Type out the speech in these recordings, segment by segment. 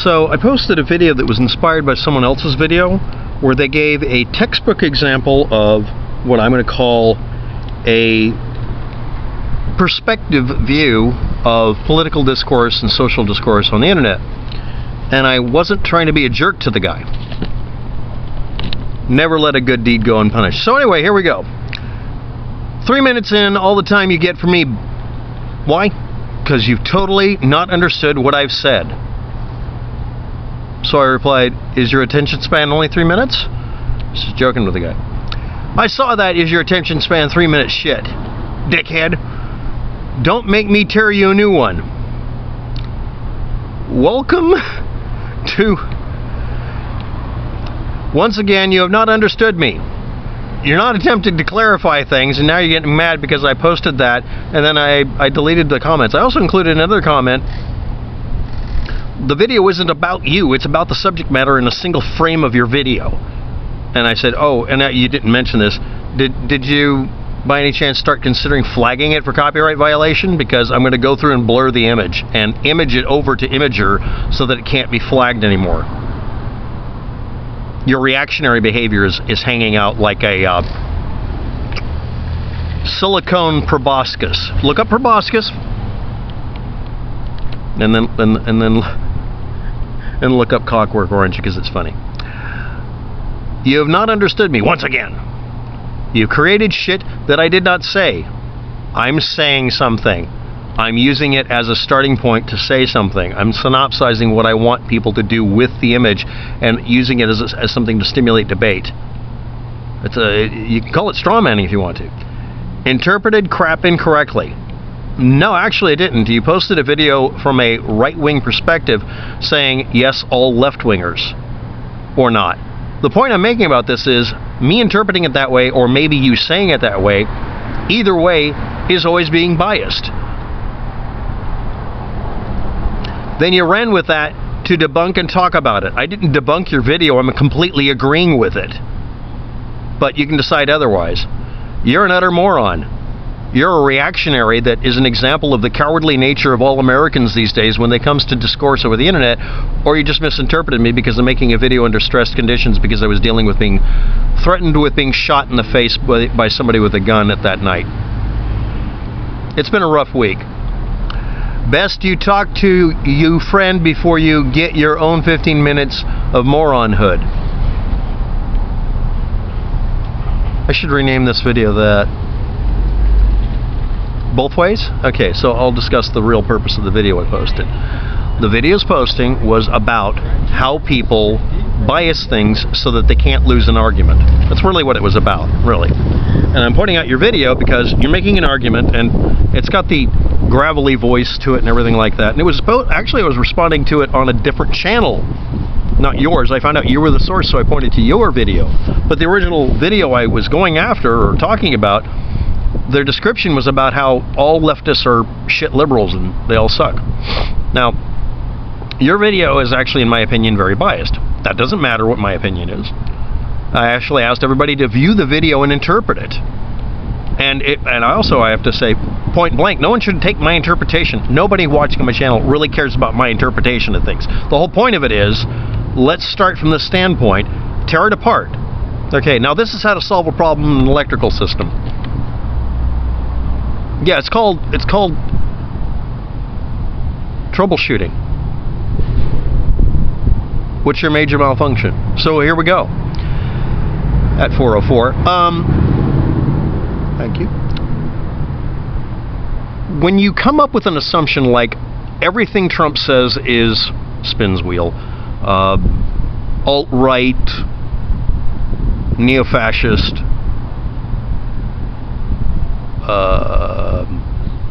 So I posted a video that was inspired by someone else's video where they gave a textbook example of what I'm going to call a perspective view of political discourse and social discourse on the internet. And I wasn't trying to be a jerk to the guy. Never let a good deed go unpunished. So anyway, here we go. 3 minutes in, all the time you get from me. Why? Because you've totally not understood what I've said. So I replied, is your attention span only 3 minutes? Just joking with the guy. I saw that. Is your attention span 3 minutes? Shit, dickhead. Don't make me tear you a new one. Welcome to... Once again, you have not understood me. You're not attempting to clarify things, and now you're getting mad because I posted that, and then I deleted the comments. I also included another comment. The video isn't about you, it's about the subject matter in a single frame of your video. And I said, oh, and you didn't mention this. Did you, by any chance, start considering flagging it for copyright violation? Because I'm going to go through and blur the image and image it over to Imager so that it can't be flagged anymore. Your reactionary behavior is hanging out like a silicone proboscis. Look up proboscis, and then look up Clockwork Orange because it's funny. You have not understood me once again. You created shit that I did not say. I'm saying something. I'm using it as a starting point to say something. I'm synopsizing what I want people to do with the image and using it as something to stimulate debate. You can call it straw manning if you want to. Interpreted crap incorrectly. No, actually I didn't. You posted a video from a right-wing perspective saying, yes, all left-wingers. Or not. The point I'm making about this is me interpreting it that way, or maybe you saying it that way, either way is always being biased. Then you ran with that to debunk and talk about it. I didn't debunk your video, I'm completely agreeing with it. But you can decide otherwise. You're an utter moron. You're a reactionary that is an example of the cowardly nature of all Americans these days when it comes to discourse over the internet, or you just misinterpreted me because I'm making a video under stressed conditions because I was dealing with being threatened with being shot in the face by somebody with a gun at that night. It's been a rough week. Best you talk to you friend before you get your own 15 minutes of moronhood. I should rename this video that. Both ways? Okay, so I'll discuss the real purpose of the video I posted. The video's posting was about how people bias things so that they can't lose an argument. That's really what it was about, really. And I'm pointing out your video because you're making an argument and it's got the gravelly voice to it and everything like that. And it was actually I was responding to it on a different channel, not yours. I found out you were the source, so I pointed to your video. But the original video I was going after or talking about, their description was about how all leftists are shit liberals and they all suck. Now, your video is actually, in my opinion, very biased. That doesn't matter what my opinion is. I actually asked everybody to view the video and interpret it. And I have to say, point blank, no one should take my interpretation. Nobody watching my channel really cares about my interpretation of things. The whole point of it is, let's start from this standpoint, tear it apart. Okay, now this is how to solve a problem in an electrical system. Yeah, it's called troubleshooting. What's your major malfunction? So here we go. At 4:04. Thank you. When you come up with an assumption like everything Trump says is spins wheel, alt-right, neo-fascist,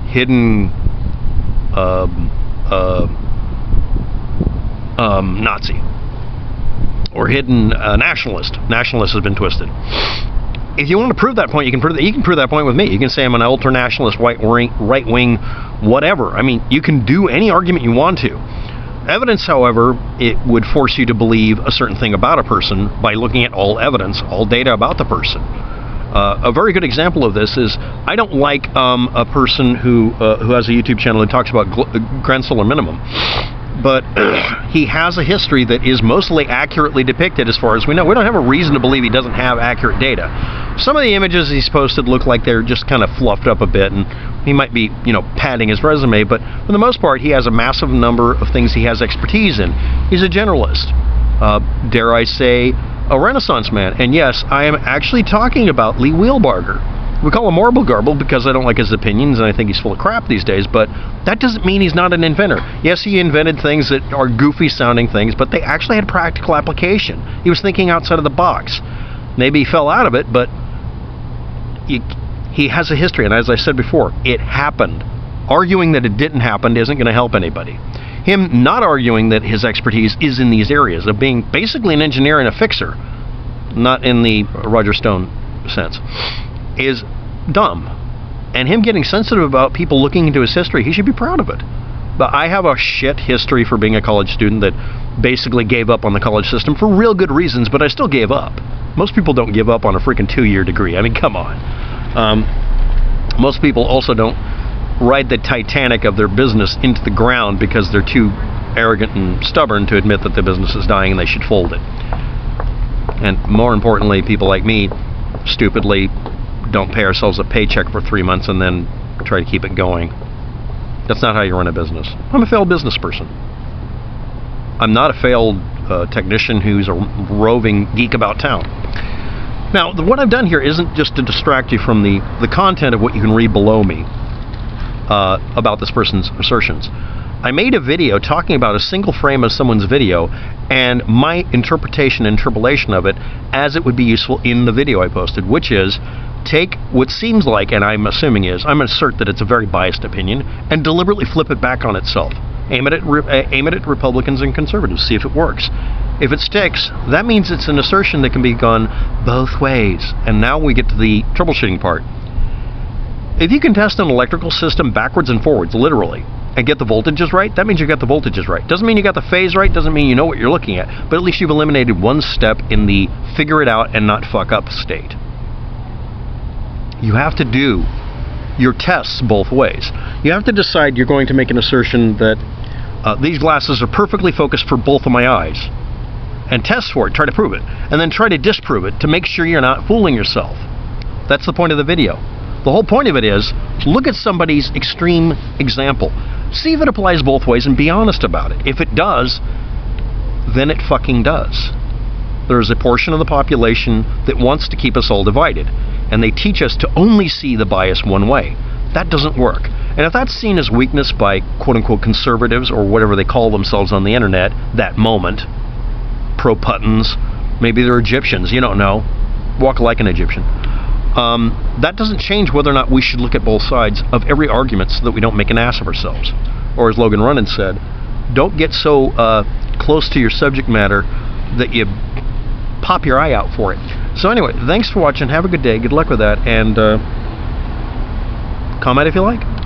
hidden Nazi, or hidden nationalist. Nationalist has been twisted. If you want to prove that point, you can prove that point with me. You can say I'm an ultra-nationalist, right-wing, whatever. I mean, you can do any argument you want to. Evidence, however, it would force you to believe a certain thing about a person by looking at all evidence, all data about the person. A very good example of this is I don't like a person who has a YouTube channel and talks about grand solar minimum. But he has a history that is mostly accurately depicted as far as we know. We don't have a reason to believe he doesn't have accurate data. Some of the images he's posted look like they're just kind of fluffed up a bit, and he might be, padding his resume, but for the most part, he has a massive number of things he has expertise in. He's a generalist. Dare I say, a Renaissance man. And yes, I am actually talking about Lee Wheelbarger. We call him Marble Garble because I don't like his opinions and I think he's full of crap these days, but that doesn't mean he's not an inventor. Yes, he invented things that are goofy sounding things, but they actually had practical application. He was thinking outside of the box. Maybe he fell out of it, but he has a history, and as I said before, it happened. Arguing that it didn't happen isn't going to help anybody. Him not arguing that his expertise is in these areas of being basically an engineer and a fixer, not in the Roger Stone sense, is dumb. And him getting sensitive about people looking into his history, he should be proud of it. But I have a shit history for being a college student that basically gave up on the college system for real good reasons, but I still gave up. Most people don't give up on a freaking 2-year degree. I mean, come on. Most people also don't ride the Titanic of their business into the ground because they're too arrogant and stubborn to admit that the business is dying and they should fold it. And more importantly, people like me stupidly don't pay ourselves a paycheck for 3 months and then try to keep it going. That's not how you run a business. I'm a failed business person. I'm not a failed technician who's a roving geek about town. Now, what I've done here isn't just to distract you from the content of what you can read below me about this person's assertions. I made a video talking about a single frame of someone's video and my interpretation and interpolation of it as it would be useful in the video I posted, which is take what seems like, and I'm assuming is, I'm going to assert that it's a very biased opinion, and deliberately flip it back on itself. Aim it at Republicans and conservatives, see if it works. If it sticks, that means it's an assertion that can be gone both ways. And now we get to the troubleshooting part. If you can test an electrical system backwards and forwards, literally, and get the voltages right, that means you got the voltages right. Doesn't mean you got the phase right, doesn't mean you know what you're looking at, but at least you've eliminated one step in the figure it out and not fuck up state. You have to do your tests both ways. You have to decide you're going to make an assertion that these glasses are perfectly focused for both of my eyes, and test for it, try to prove it, and then try to disprove it to make sure you're not fooling yourself. That's the point of the video. The whole point of it is, look at somebody's extreme example. See if it applies both ways and be honest about it. If it does, then it fucking does. There is a portion of the population that wants to keep us all divided, and they teach us to only see the bias one way. That doesn't work. And if that's seen as weakness by quote-unquote conservatives or whatever they call themselves on the internet, that moment, pro-Puttons, maybe they're Egyptians, you don't know, walk like an Egyptian. That doesn't change whether or not we should look at both sides of every argument so that we don't make an ass of ourselves. Or as Logan Runnan said, don't get so close to your subject matter that you pop your eye out for it. So anyway, thanks for watching. Have a good day. Good luck with that. And comment if you like.